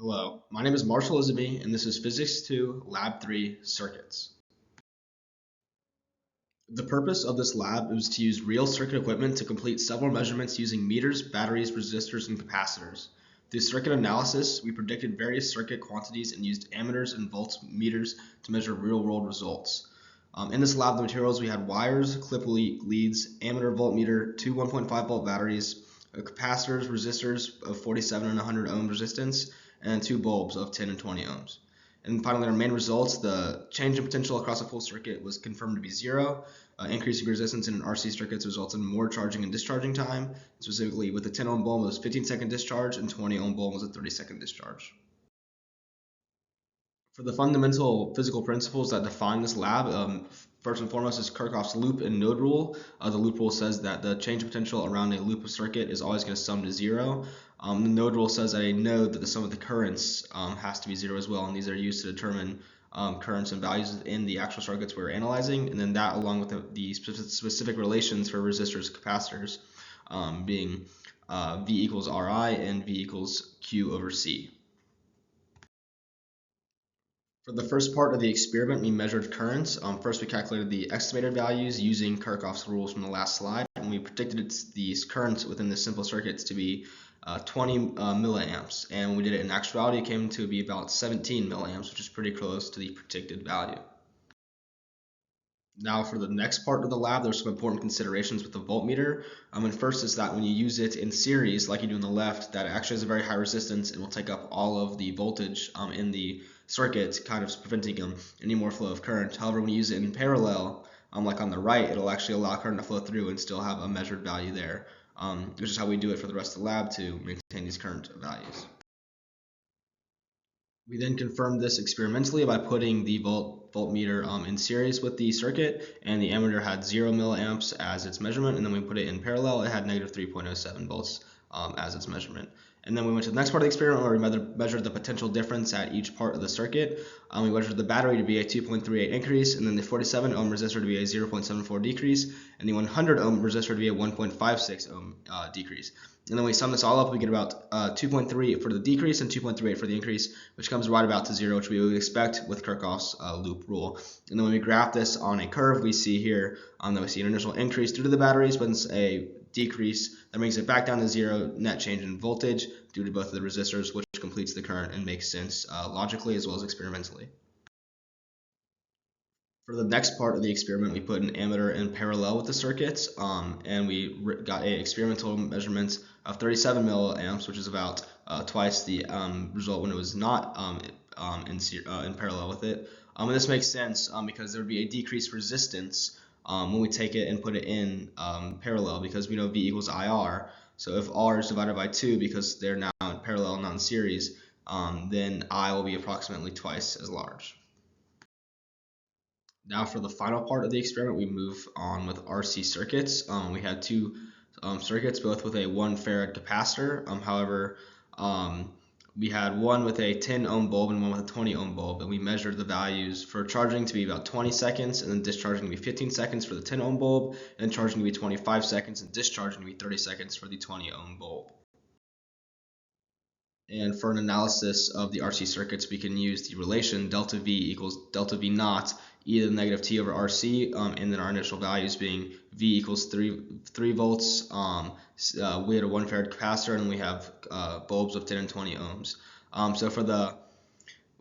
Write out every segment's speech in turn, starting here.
Hello, my name is Marshall Lisenby, and this is Physics 2, Lab 3, Circuits. The purpose of this lab was to use real circuit equipment to complete several measurements using meters, batteries, resistors, and capacitors. Through circuit analysis, we predicted various circuit quantities and used ammeters and voltmeters to measure real-world results. In this lab, the materials we had wires, clip leads, ammeter, voltmeter, two 1.5 volt batteries, capacitors, resistors of 47 and 100 ohm resistance, and two bulbs of 10 and 20 ohms. And finally, our main results, the change in potential across a full circuit was confirmed to be zero. Increasing resistance in an RC circuit results in more charging and discharging time. Specifically, with the 10 ohm bulb, it was 15-second discharge, and 20 ohm bulb was a 30-second discharge. For the fundamental physical principles that define this lab, first and foremost is Kirchhoff's loop and node rule. The loop rule says that the change of potential around a loop of circuit is always going to sum to zero. The node rule says that a node that the sum of the currents has to be zero as well, and these are used to determine currents and values in the actual circuits we're analyzing, and then that along with the specific relations for resistors and capacitors being V equals Ri and V equals Q over C. For the first part of the experiment, we measured currents. First, we calculated the estimated values using Kirchhoff's rules from the last slide, and we predicted these currents within this simple circuits to be 20 milliamps. And when we did it in actuality, it came to be about 17 milliamps, which is pretty close to the predicted value. Now for the next part of the lab, there's some important considerations with the voltmeter. And first is that when you use it in series, like you do on the left, that actually has a very high resistance and will take up all of the voltage in the circuit, kind of preventing any more flow of current. However, when you use it in parallel, like on the right, it'll actually allow current to flow through and still have a measured value there, which is how we do it for the rest of the lab to maintain these current values. We then confirmed this experimentally by putting the voltmeter in series with the circuit, and the ammeter had 0 milliamps as its measurement, and then we put it in parallel, it had negative 3.07 volts as its measurement. And then we went to the next part of the experiment where we measured the potential difference at each part of the circuit. We measured the battery to be a 2.38 increase, and then the 47 ohm resistor to be a 0.74 decrease, and the 100 ohm resistor to be a 1.56 ohm decrease. And then we sum this all up, we get about 2.3 for the decrease and 2.38 for the increase, which comes right about to zero, which we would expect with Kirchhoff's loop rule. And then when we graph this on a curve, we see here that we see an initial increase due to the batteries, but it's a decrease that brings it back down to zero net change in voltage due to both of the resistors, which completes the current and makes sense logically as well as experimentally. For the next part of the experiment, we put an ammeter in parallel with the circuits, and we got an experimental measurement of 37 milliamps, which is about twice the result when it was not in parallel with it. And this makes sense because there would be a decreased resistance when we take it and put it in parallel, because we know V equals IR. So if R is divided by 2 because they're now in parallel, not in series, then I will be approximately twice as large. Now for the final part of the experiment, we move on with RC circuits. We had two circuits, both with a 1 farad capacitor. However, we had one with a 10 ohm bulb and one with a 20 ohm bulb, and we measured the values for charging to be about 20 seconds, and then discharging to be 15 seconds for the 10 ohm bulb, and charging to be 25 seconds, and discharging to be 30 seconds for the 20 ohm bulb. And for an analysis of the RC circuits, we can use the relation delta V equals delta V naught e to the negative t over RC, and then our initial values being V equals 3 volts. We had a 1 farad capacitor, and we have bulbs of 10 and 20 ohms. So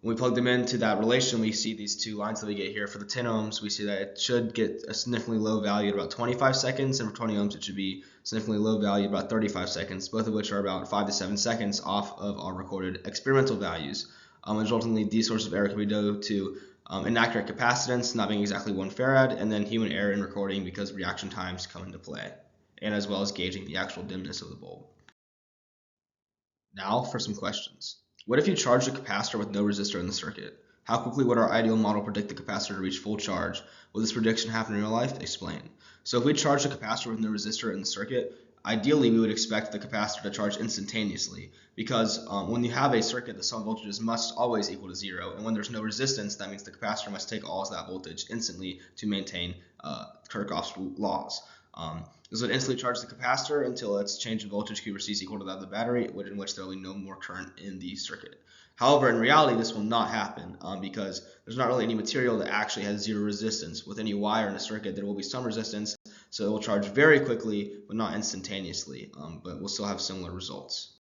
when we plug them into that relation, we see these two lines that we get here. For the 10 ohms, we see that it should get a significantly low value at about 25 seconds, and for 20 ohms, it should be significantly low value at about 35 seconds, both of which are about 5 to 7 seconds off of our recorded experimental values. Resultingly, these sources of error can be due to inaccurate capacitance, not being exactly 1 farad, and then human error in recording because reaction times come into play, and as well as gauging the actual dimness of the bulb. Now for some questions. What if you charged a capacitor with no resistor in the circuit? How quickly would our ideal model predict the capacitor to reach full charge? Will this prediction happen in real life? Explain. So if we charged a capacitor with no resistor in the circuit, ideally we would expect the capacitor to charge instantaneously, because when you have a circuit, the sum voltages must always equal to 0, and when there's no resistance, that means the capacitor must take all of that voltage instantly to maintain Kirchhoff's laws. This would instantly charge the capacitor until its change in voltage Q over C is equal to that of the battery, in which there will be no more current in the circuit. However, in reality, this will not happen because there's not really any material that actually has zero resistance. With any wire in a circuit, there will be some resistance, so it will charge very quickly, but not instantaneously, but we'll still have similar results.